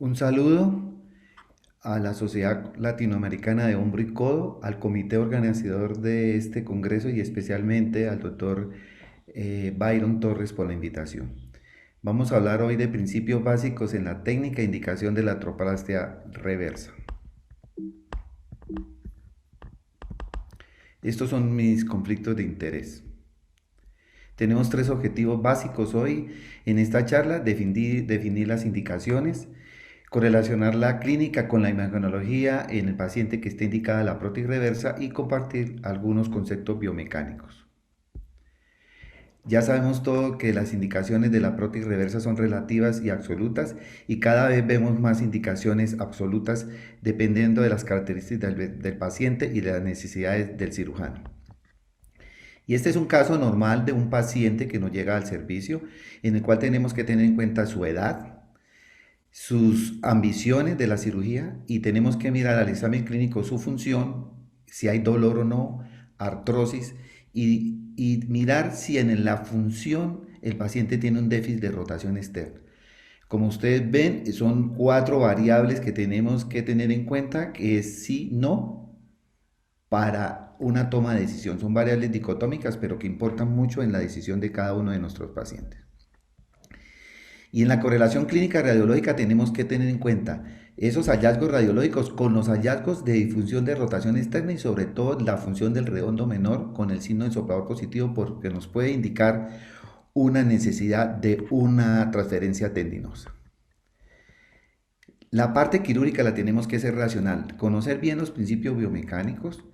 Un saludo a la Sociedad Latinoamericana de Hombro y Codo, al comité organizador de este congreso y especialmente al doctor Byron Torres por la invitación. Vamos a hablar hoy de principios básicos en la técnica e indicación de la troplastia reversa. Estos son mis conflictos de interés. Tenemos tres objetivos básicos hoy en esta charla: definir las indicaciones, correlacionar la clínica con la imagenología en el paciente que esté indicada la prótesis reversa y compartir algunos conceptos biomecánicos. Ya sabemos todo que las indicaciones de la prótesis reversa son relativas y absolutas, y cada vez vemos más indicaciones absolutas dependiendo de las características del paciente y de las necesidades del cirujano. Y este es un caso normal de un paciente que nos llega al servicio, en el cual tenemos que tener en cuenta su edad, sus ambiciones de la cirugía, y tenemos que mirar al examen clínico su función, si hay dolor o no, artrosis, y mirar si en la función el paciente tiene un déficit de rotación externa. Como ustedes ven, son cuatro variables que tenemos que tener en cuenta, que es sí, no, para una toma de decisión. Son variables dicotómicas, pero que importan mucho en la decisión de cada uno de nuestros pacientes. Y en la correlación clínica radiológica tenemos que tener en cuenta esos hallazgos radiológicos con los hallazgos de difusión de rotación externa, y sobre todo la función del redondo menor con el signo de soplador positivo, porque nos puede indicar una necesidad de una transferencia tendinosa. La parte quirúrgica la tenemos que ser racional, conocer bien los principios biomecánicos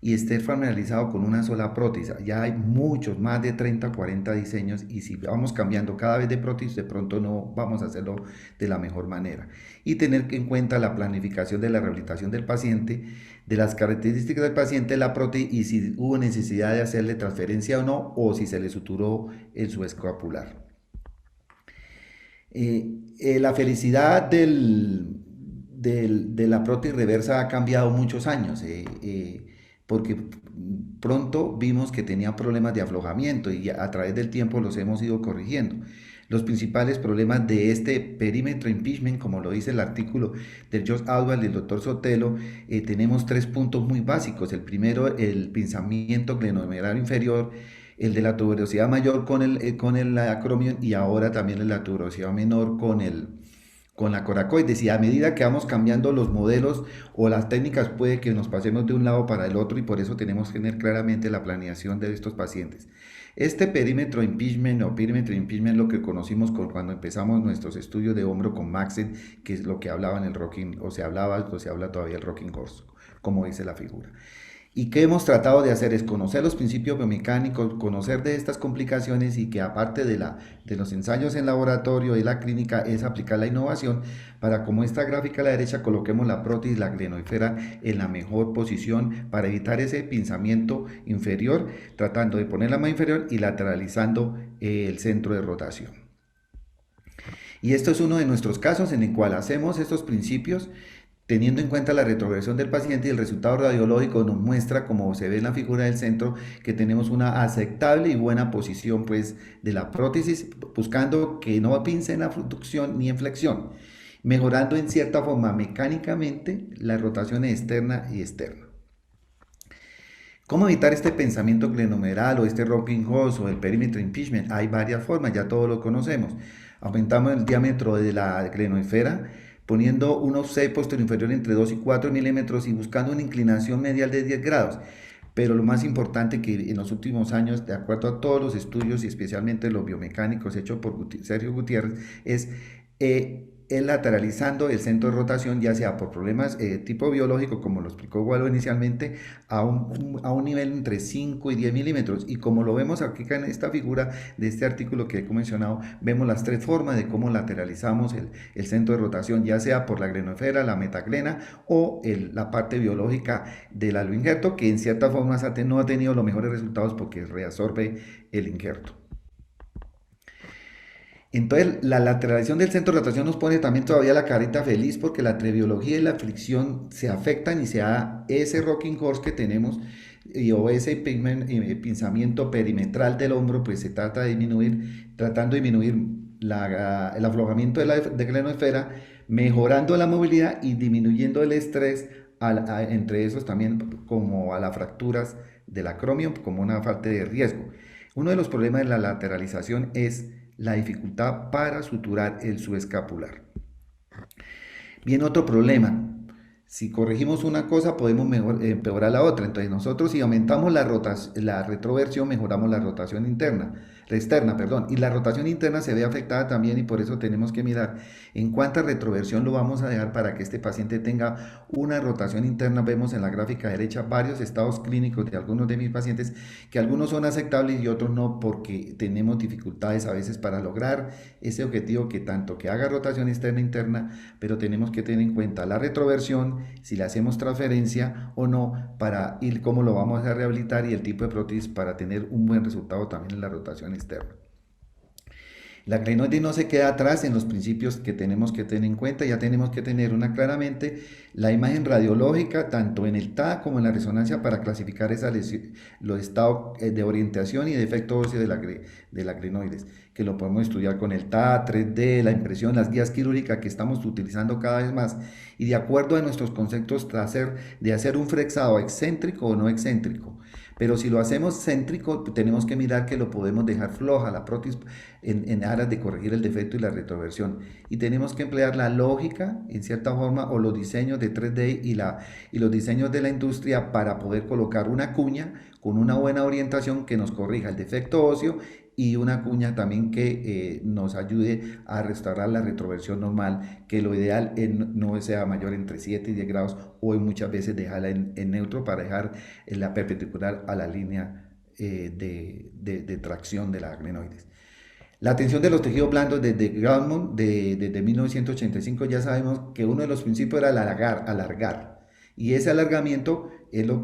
y estar familiarizado con una sola prótesis. Ya hay muchos, más de 30 o 40 diseños, y si vamos cambiando cada vez de prótesis, de pronto no vamos a hacerlo de la mejor manera. Y tener en cuenta la planificación de la rehabilitación del paciente, de las características del paciente, la prótesis, y si hubo necesidad de hacerle transferencia o no, o si se le suturó en su escapular. La felicidad de la prótesis reversa ha cambiado muchos años, porque pronto vimos que tenía problemas de aflojamiento, y a través del tiempo los hemos ido corrigiendo. Los principales problemas de este perímetro impingement, como lo dice el artículo del Josh Aldwell y el doctor Sotelo, tenemos tres puntos muy básicos. El primero, el pinzamiento glenohumeral inferior, el de la tuberosidad mayor con el acromion, y ahora también la tuberosidad menor con la coracoides. Y a medida que vamos cambiando los modelos o las técnicas, puede que nos pasemos de un lado para el otro, y por eso tenemos que tener claramente la planeación de estos pacientes. Este perímetro impingement o perímetro impingement, lo que conocimos cuando empezamos nuestros estudios de hombro con Maxen, que es lo que hablaba en el rocking, o se hablaba, o se habla todavía el rocking horse, como dice la figura. Y que hemos tratado de hacer es conocer los principios biomecánicos, conocer de estas complicaciones, y que aparte de los ensayos en laboratorio y la clínica, es aplicar la innovación para, como esta gráfica a la derecha, coloquemos la prótesis, la glenoidefera, en la mejor posición para evitar ese pinzamiento inferior, tratando de ponerla más inferior y lateralizando el centro de rotación. Y esto es uno de nuestros casos en el cual hacemos estos principios teniendo en cuenta la retrogresión del paciente, y el resultado radiológico nos muestra, como se ve en la figura del centro, que tenemos una aceptable y buena posición, pues, de la prótesis, buscando que no pince en abducción ni en flexión, mejorando en cierta forma mecánicamente la rotación externa y externa. ¿Cómo evitar este pensamiento glenohumeral o este rocking horse o el perímetro impingement? Hay varias formas, ya todos lo conocemos. Aumentamos el diámetro de la glenoidefera poniendo un offset posterior inferior entre 2 y 4 milímetros y buscando una inclinación medial de 10 grados. Pero lo más importante, que en los últimos años, de acuerdo a todos los estudios y especialmente los biomecánicos hechos por Sergio Gutiérrez, es el lateralizando el centro de rotación, ya sea por problemas tipo biológico, como lo explicó Waldo inicialmente, a un nivel entre 5 y 10 milímetros. Y como lo vemos aquí en esta figura de este artículo que he mencionado, vemos las tres formas de cómo lateralizamos el centro de rotación, ya sea por la glenoidefera, la metaglena, o la parte biológica del aloinjerto, que en cierta forma no ha tenido los mejores resultados porque reabsorbe el injerto. Entonces, la lateralización del centro de rotación nos pone también todavía la carita feliz, porque la trebiología y la fricción se afectan, y se da ese rocking horse que tenemos, o ese pinzamiento perimetral del hombro, pues se trata de disminuir, tratando de disminuir el aflojamiento de la glenoidefera, mejorando la movilidad y disminuyendo el estrés, entre esos también como a las fracturas del acromio como una falta de riesgo. Uno de los problemas de la lateralización es la dificultad para suturar el subescapular. Viene otro problema. Si corregimos una cosa, podemos empeorar la otra. Entonces, nosotros si aumentamos la retroversión, mejoramos la rotación externa, perdón. Y la rotación interna se ve afectada también y por eso tenemos que mirar en cuánta retroversión lo vamos a dejar para que este paciente tenga una rotación interna. Vemos en la gráfica derecha varios estados clínicos de algunos de mis pacientes, que algunos son aceptables y otros no, porque tenemos dificultades a veces para lograr ese objetivo que tanto que haga rotación externa e interna, pero tenemos que tener en cuenta la retroversión, si le hacemos transferencia o no, para ir cómo lo vamos a rehabilitar y el tipo de prótesis para tener un buen resultado también en la rotación externa. La glenoides no se queda atrás en los principios que tenemos que tener en cuenta, ya tenemos que tener claramente la imagen radiológica, tanto en el TAC como en la resonancia, para clasificar los estados de orientación y de efecto óseo de la glenoides, que lo podemos estudiar con el TAC, 3D, la impresión, las guías quirúrgicas que estamos utilizando cada vez más, y de acuerdo a nuestros conceptos de hacer un flexado excéntrico o no excéntrico. Pero si lo hacemos céntrico, tenemos que mirar que lo podemos dejar floja la prótesis en aras de corregir el defecto y la retroversión. Y tenemos que emplear la lógica, en cierta forma, o los diseños de 3D y los diseños de la industria para poder colocar una cuña con una buena orientación que nos corrija el defecto óseo y una cuña también que nos ayude a restaurar la retroversión normal, que lo ideal no sea mayor entre 7 y 10 grados o muchas veces dejarla en neutro para dejar la perpendicular a la línea de tracción de la glenoides. La atención de los tejidos blandos desde Grauman, desde 1985, ya sabemos que uno de los principios era el alargar. Y ese alargamiento es lo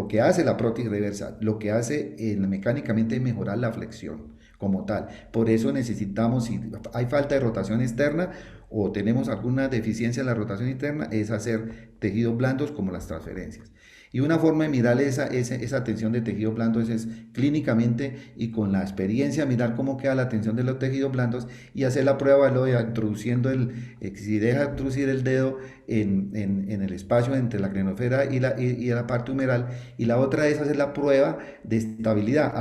que hace la prótesis reversa, lo que hace mecánicamente mejorar la flexión como tal. Por eso necesitamos, si hay falta de rotación externa o tenemos alguna deficiencia en la rotación interna, es hacer tejidos blandos como las transferencias. Y una forma de mirar esa tensión de tejidos blandos es clínicamente y con la experiencia mirar cómo queda la tensión de los tejidos blandos y hacer la prueba introduciendo si deja introducir el dedo en el espacio entre la glenosfera y la parte humeral, y la otra es hacer la prueba de estabilidad.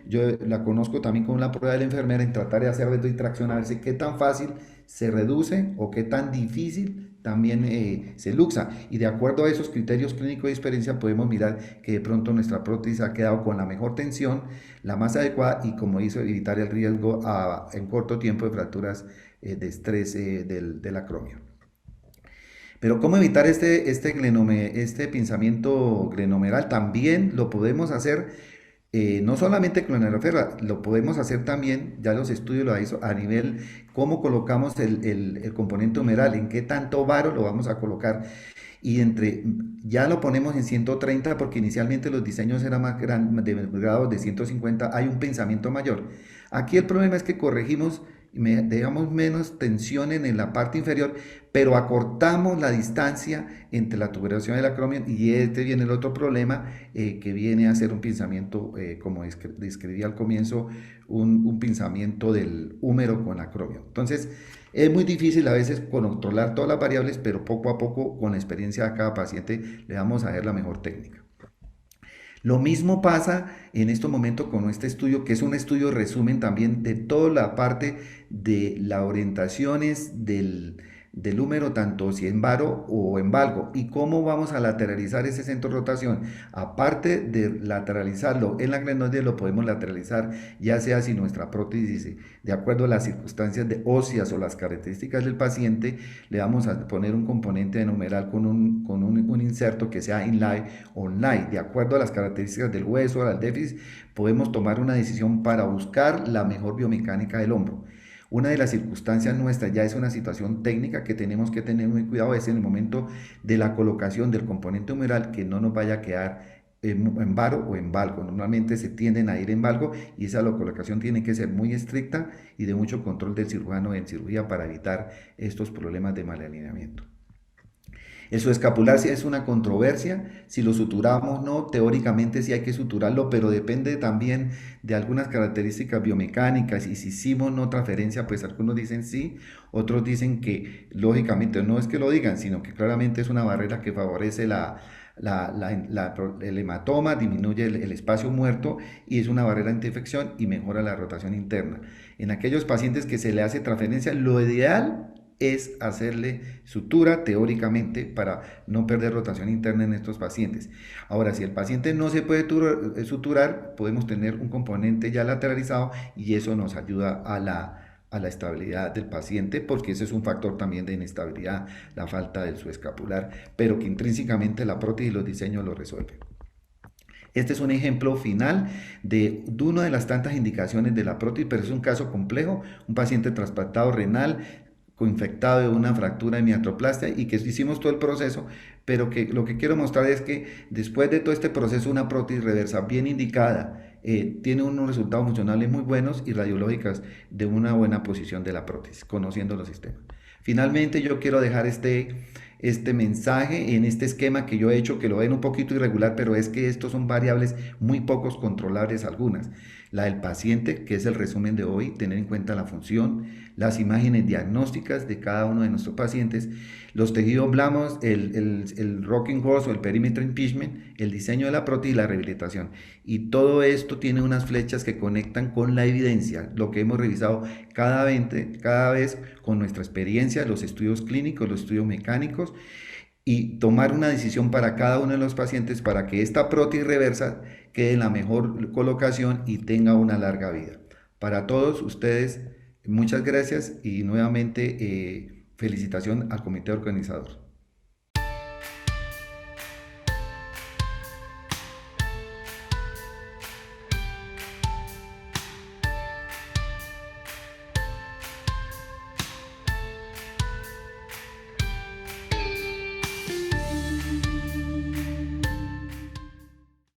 Yo la conozco también con la prueba de la enfermera, en tratar de hacer retrotracción a ver si qué tan fácil se reduce o qué tan difícil también se luxa, y de acuerdo a esos criterios clínicos de experiencia podemos mirar que de pronto nuestra prótesis ha quedado con la mejor tensión, la más adecuada, y como hizo evitar el riesgo en corto tiempo de fracturas de estrés del acromio. Pero ¿cómo evitar este pinzamiento glenomeral? También lo podemos hacer no solamente con la neuroferra, lo podemos hacer también, ya los estudios lo hizo a nivel cómo colocamos el componente humeral, en qué tanto varo lo vamos a colocar. Y ya lo ponemos en 130 porque inicialmente los diseños eran más grandes, de grados de 150, hay un pensamiento mayor. Aquí el problema es que corregimos, dejamos menos tensión en la parte inferior, pero acortamos la distancia entre la tubulación del acromio, y viene el otro problema que viene a ser un pinzamiento, como describí al comienzo, un pinzamiento del húmero con acromio. Entonces, es muy difícil a veces controlar todas las variables, pero poco a poco, con la experiencia de cada paciente, le vamos a dar la mejor técnica. Lo mismo pasa en estos momentos con este estudio, que es un estudio resumen también de toda la parte de las orientaciones del húmero, tanto si en varo o en valgo, y cómo vamos a lateralizar ese centro de rotación. Aparte de lateralizarlo en la glenoide, lo podemos lateralizar ya sea si nuestra prótesis, de acuerdo a las circunstancias óseas o las características del paciente, le vamos a poner un componente de numeral con un inserto que sea inlay o online. De acuerdo a las características del hueso, al déficit, podemos tomar una decisión para buscar la mejor biomecánica del hombro. Una de las circunstancias nuestras ya es una situación técnica que tenemos que tener muy cuidado, es en el momento de la colocación del componente humeral, que no nos vaya a quedar en varo o en valgo. Normalmente se tienden a ir en valgo, y esa colocación tiene que ser muy estricta y de mucho control del cirujano en cirugía para evitar estos problemas de mal alineamiento. El subescapular sí es una controversia, si lo suturamos o no, teóricamente sí hay que suturarlo, pero depende también de algunas características biomecánicas y si hicimos no transferencia, pues algunos dicen sí, otros dicen que lógicamente no es que lo digan, sino que claramente es una barrera que favorece el hematoma, disminuye el espacio muerto y es una barrera antiinfección y mejora la rotación interna. En aquellos pacientes que se le hace transferencia, lo ideal es hacerle sutura teóricamente para no perder rotación interna en estos pacientes. Ahora, si el paciente no se puede suturar, podemos tener un componente ya lateralizado y eso nos ayuda a la estabilidad del paciente, porque ese es un factor también de inestabilidad, la falta del subescapular, pero que intrínsecamente la prótesis y los diseños lo resuelven. Este es un ejemplo final de una de las tantas indicaciones de la prótesis, pero es un caso complejo, un paciente trasplantado renal infectado de una fractura de miatroplastia y que hicimos todo el proceso, pero que lo que quiero mostrar es que después de todo este proceso una prótesis reversa bien indicada tiene unos resultados funcionales muy buenos y radiológicas de una buena posición de la prótesis, conociendo los sistemas. Finalmente yo quiero dejar este mensaje en este esquema que yo he hecho, que lo ven un poquito irregular, pero es que estos son variables muy pocos controlables algunas. La del paciente, que es el resumen de hoy, tener en cuenta la función, las imágenes diagnósticas de cada uno de nuestros pacientes, los tejidos blandos, el rocking horse o el perímetro impeachment, el diseño de la prótesis y la rehabilitación. Y todo esto tiene unas flechas que conectan con la evidencia, lo que hemos revisado cada vez con nuestra experiencia, los estudios clínicos, los estudios mecánicos, y tomar una decisión para cada uno de los pacientes para que esta prótesis reversa quede en la mejor colocación y tenga una larga vida. Para todos ustedes, muchas gracias y nuevamente felicitación al comité organizador.